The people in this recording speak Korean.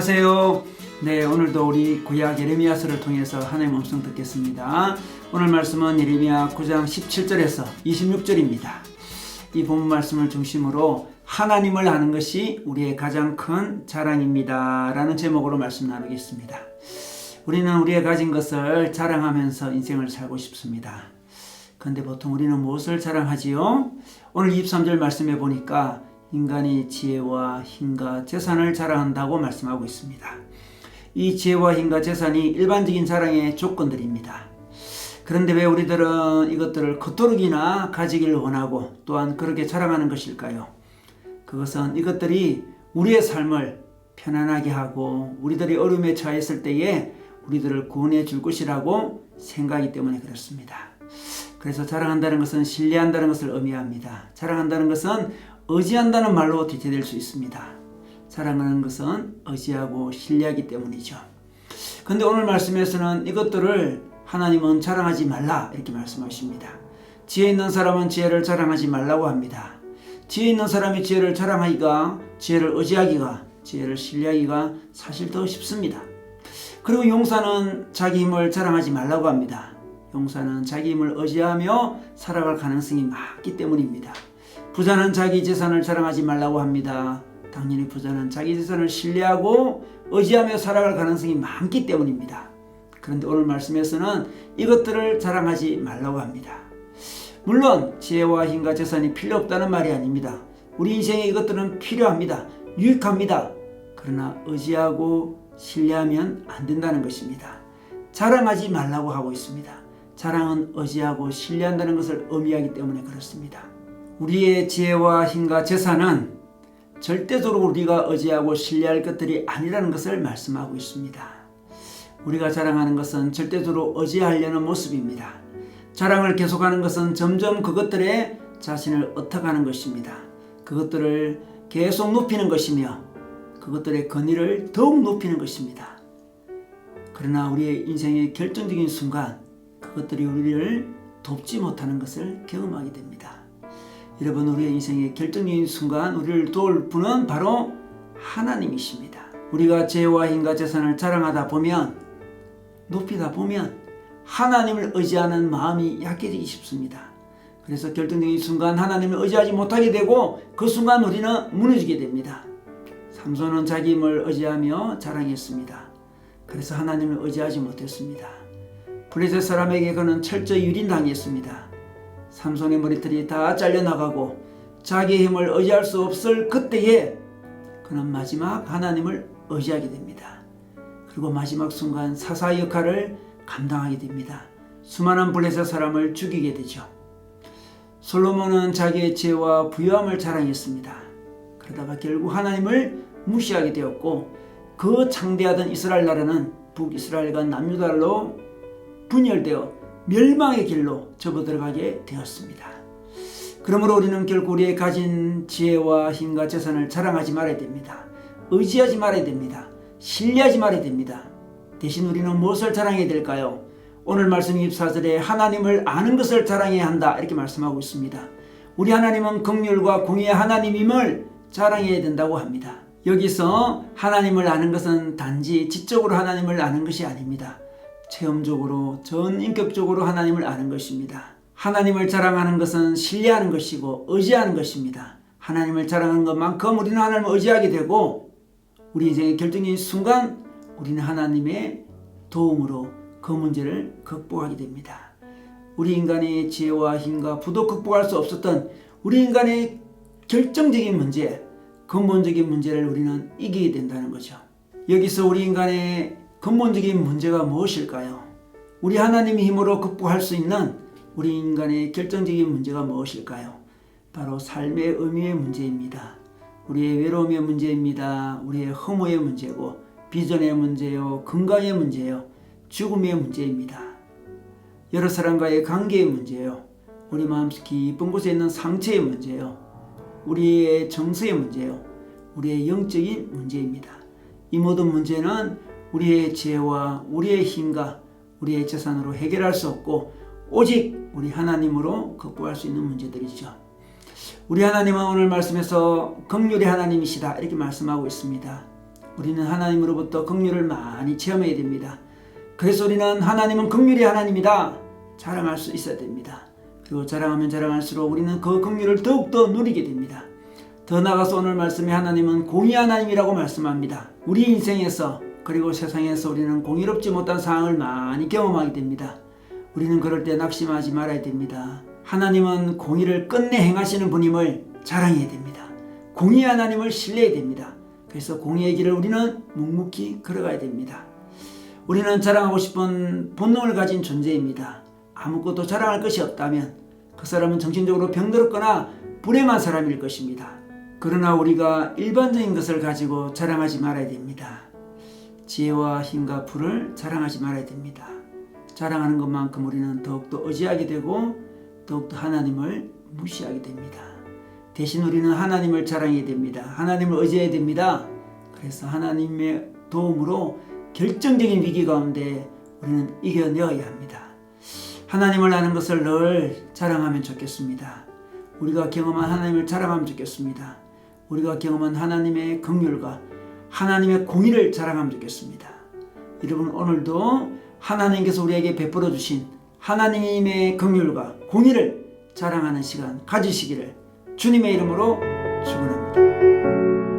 안녕하세요. 네, 오늘도 우리 구약 예레미야서를 통해서 하나님의 음성 듣겠습니다. 오늘 말씀은 예레미야 9장 17절에서 26절입니다. 이 본문 말씀을 중심으로 하나님을 아는 것이 우리의 가장 큰 자랑입니다 라는 제목으로 말씀 나누겠습니다. 우리는 우리의 가진 것을 자랑하면서 인생을 살고 싶습니다. 그런데 보통 우리는 무엇을 자랑하지요? 오늘 23절 말씀해 보니까 인간이 지혜와 힘과 재산을 자랑한다고 말씀하고 있습니다. 이 지혜와 힘과 재산이 일반적인 자랑의 조건들입니다. 그런데 왜 우리들은 이것들을 그토록이나 가지기를 원하고 또한 그렇게 자랑하는 것일까요? 그것은 이것들이 우리의 삶을 편안하게 하고 우리들이 어려움에 처했을 때에 우리들을 구원해 줄 것이라고 생각하기 때문에 그렇습니다. 그래서 자랑한다는 것은 신뢰한다는 것을 의미합니다. 자랑한다는 것은 의지한다는 말로 대체될 수 있습니다. 자랑하는 것은 의지하고 신뢰하기 때문이죠. 그런데 오늘 말씀에서는 이것들을 하나님은 자랑하지 말라 이렇게 말씀하십니다. 지혜 있는 사람은 지혜를 자랑하지 말라고 합니다. 지혜 있는 사람이 지혜를 자랑하기가, 지혜를 의지하기가, 지혜를 신뢰하기가 사실 더 쉽습니다. 그리고 용사는 자기 힘을 자랑하지 말라고 합니다. 용사는 자기 힘을 의지하며 살아갈 가능성이 많기 때문입니다. 부자는 자기 재산을 자랑하지 말라고 합니다. 당연히 부자는 자기 재산을 신뢰하고 의지하며 살아갈 가능성이 많기 때문입니다. 그런데 오늘 말씀에서는 이것들을 자랑하지 말라고 합니다. 물론 지혜와 힘과 재산이 필요 없다는 말이 아닙니다. 우리 인생에 이것들은 필요합니다. 유익합니다. 그러나 의지하고 신뢰하면 안 된다는 것입니다. 자랑하지 말라고 하고 있습니다. 자랑은 의지하고 신뢰한다는 것을 의미하기 때문에 그렇습니다. 우리의 지혜와 힘과 재산은 절대적으로 우리가 의지하고 신뢰할 것들이 아니라는 것을 말씀하고 있습니다. 우리가 자랑하는 것은 절대적으로 의지하려는 모습입니다. 자랑을 계속하는 것은 점점 그것들에 자신을 ը터가는 것입니다. 그것들을 계속 높이는 것이며 그것들의 권위를 더욱 높이는 것입니다. 그러나 우리의 인생의 결정적인 순간 그것들이 우리를 돕지 못하는 것을 경험하게 됩니다. 여러분, 우리의 인생의 결정적인 순간 우리를 도울 분은 바로 하나님이십니다. 우리가 지혜와 힘과 재산을 자랑하다 보면, 높이다 보면 하나님을 의지하는 마음이 약해지기 쉽습니다. 그래서 결정적인 순간 하나님을 의지하지 못하게 되고 그 순간 우리는 무너지게 됩니다. 삼손은 자기 힘을 의지하며 자랑했습니다. 그래서 하나님을 의지하지 못했습니다. 블레셋 사람에게 그는 철저히 유린당했습니다. 삼손의 머리털이 다 잘려나가고 자기의 힘을 의지할 수 없을 그때에 그는 마지막 하나님을 의지하게 됩니다. 그리고 마지막 순간 사사의 역할을 감당하게 됩니다. 수많은 블레셋 사람을 죽이게 되죠. 솔로몬은 자기의 지혜와 부유함을 자랑했습니다. 그러다가 결국 하나님을 무시하게 되었고 그 창대하던 이스라엘 나라는 북이스라엘과 남유다로 분열되어 멸망의 길로 접어들어가게 되었습니다. 그러므로 우리는 결국 우리의 가진 지혜와 힘과 재산을 자랑하지 말아야 됩니다. 의지하지 말아야 됩니다. 신뢰하지 말아야 됩니다. 대신 우리는 무엇을 자랑해야 될까요? 오늘 말씀 24절에 하나님을 아는 것을 자랑해야 한다 이렇게 말씀하고 있습니다. 우리 하나님은 긍휼과 공의의 하나님임을 자랑해야 된다고 합니다. 여기서 하나님을 아는 것은 단지 지적으로 하나님을 아는 것이 아닙니다. 체험적으로 전인격적으로 하나님을 아는 것입니다. 하나님을 자랑하는 것은 신뢰하는 것이고 의지하는 것입니다. 하나님을 자랑하는 것만큼 우리는 하나님을 의지하게 되고 우리 인생의 결정적인 순간 우리는 하나님의 도움으로 그 문제를 극복하게 됩니다. 우리 인간의 지혜와 힘과 부도 극복할 수 없었던 우리 인간의 결정적인 문제, 근본적인 문제를 우리는 이기게 된다는 거죠. 여기서 우리 인간의 근본적인 문제가 무엇일까요? 우리 하나님의 힘으로 극복할 수 있는 우리 인간의 결정적인 문제가 무엇일까요? 바로 삶의 의미의 문제입니다. 우리의 외로움의 문제입니다. 우리의 허무의 문제고 비전의 문제요, 건강의 문제요, 죽음의 문제입니다. 여러 사람과의 관계의 문제요, 우리 마음속 깊은 곳에 있는 상처의 문제요, 우리의 정서의 문제요, 우리의 영적인 문제입니다. 이 모든 문제는 우리의 지혜와 우리의 힘과 우리의 재산으로 해결할 수 없고 오직 우리 하나님으로 극복할 수 있는 문제들이죠. 우리 하나님은 오늘 말씀에서 긍휼의 하나님이시다 이렇게 말씀하고 있습니다. 우리는 하나님으로부터 긍휼을 많이 체험해야 됩니다. 그래서 우리는 하나님은 긍휼의 하나님이다 자랑할 수 있어야 됩니다. 그리고 자랑하면 자랑할수록 우리는 그 긍휼을 더욱더 누리게 됩니다. 더 나아가서 오늘 말씀에 하나님은 공의 하나님이라고 말씀합니다. 우리 인생에서 그리고 세상에서 우리는 공의롭지 못한 상황을 많이 경험하게 됩니다. 우리는 그럴 때 낙심하지 말아야 됩니다. 하나님은 공의를 끝내 행하시는 분임을 자랑해야 됩니다. 공의 하나님을 신뢰해야 됩니다. 그래서 공의의 길을 우리는 묵묵히 걸어가야 됩니다. 우리는 자랑하고 싶은 본능을 가진 존재입니다. 아무것도 자랑할 것이 없다면 그 사람은 정신적으로 병들었거나 불행한 사람일 것입니다. 그러나 우리가 일반적인 것을 가지고 자랑하지 말아야 됩니다. 지혜와 힘과 부를 자랑하지 말아야 됩니다. 자랑하는 것만큼 우리는 더욱더 의지하게 되고 더욱더 하나님을 무시하게 됩니다. 대신 우리는 하나님을 자랑해야 됩니다. 하나님을 의지해야 됩니다. 그래서 하나님의 도움으로 결정적인 위기 가운데 우리는 이겨내어야 합니다. 하나님을 아는 것을 늘 자랑하면 좋겠습니다. 우리가 경험한 하나님을 자랑하면 좋겠습니다. 우리가 경험한 하나님의 긍휼과 하나님의 공의를 자랑하면 좋겠습니다. 여러분 오늘도 하나님께서 우리에게 베풀어 주신 하나님의 긍휼과 공의를 자랑하는 시간 가지시기를 주님의 이름으로 축원합니다.